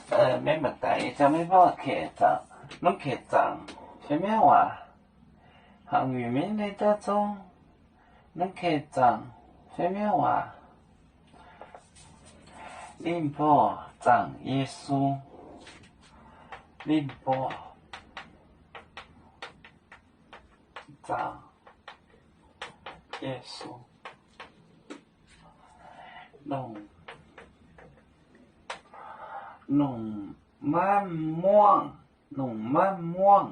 没问题，就没帮我客栈，侬客栈什么话？汉语名里的中，侬客栈什么话？宁波藏耶稣，宁波藏耶稣，弄慢摸，弄慢摸，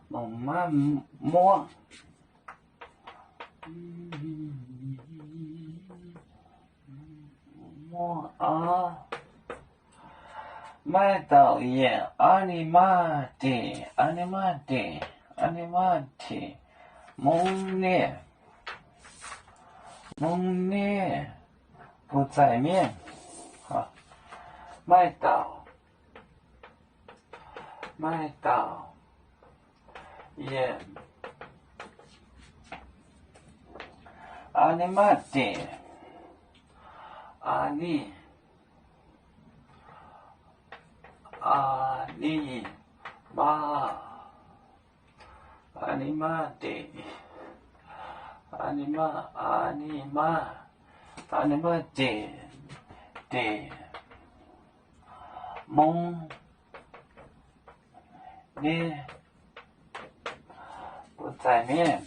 弄慢摸。摸啊，麦导演，阿尼玛的，阿尼玛的，阿尼玛的，蒙念，蒙念，不在面，啊，麦导，麦导演，阿尼玛的。阿尼玛，阿尼玛的，阿尼玛的，蒙面不在面，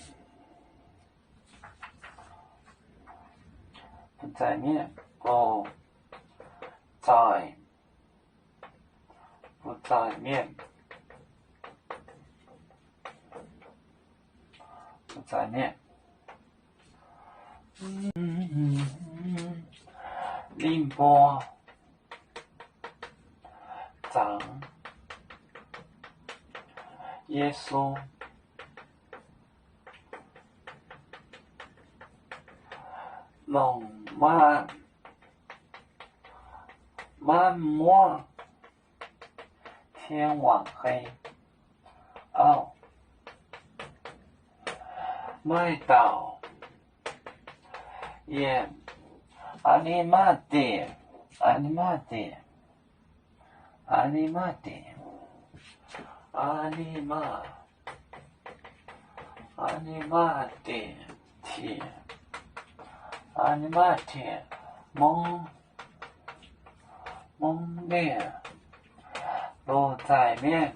不在面。不在，不在面，不在面。宁波藏耶稣，弄慢摸，天网黑，哦，麦岛，也，阿尼玛的，阿尼玛的，阿尼玛的，阿尼玛，阿尼玛的，天，阿尼玛的，蒙面不在面，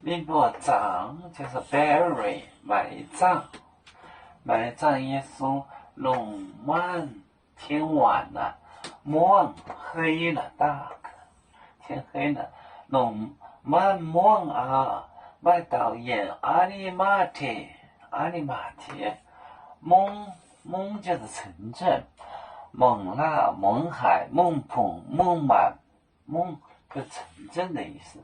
宁波藏就是 bury 埋葬，埋葬耶稣，弄慢天晚了，摸黑了大，天黑了，弄慢摸啊，麦导演阿里马提。阿里马提，蒙就是城镇，勐腊、勐海、勐棚、勐满，勐是城镇的意思。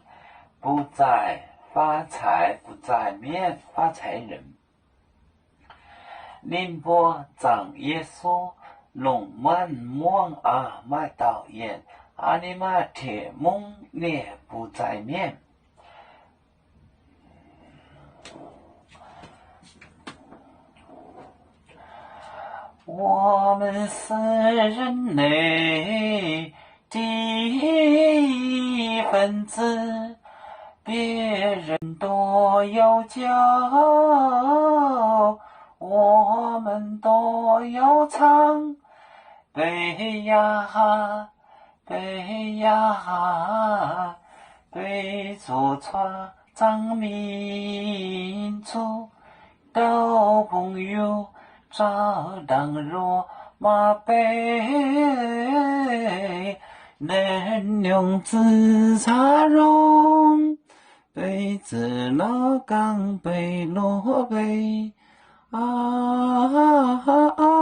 不在发财，不在面发财人。宁波藏耶稣，弄慢摸啊，麦导演阿里马提，蒙面不在面。我们是人类的一份子，别人都有脚，我们都有唱。北呀北呀，北祖创造民族的朋友。照当若马背，能用自茶容，杯子老缸杯落杯啊。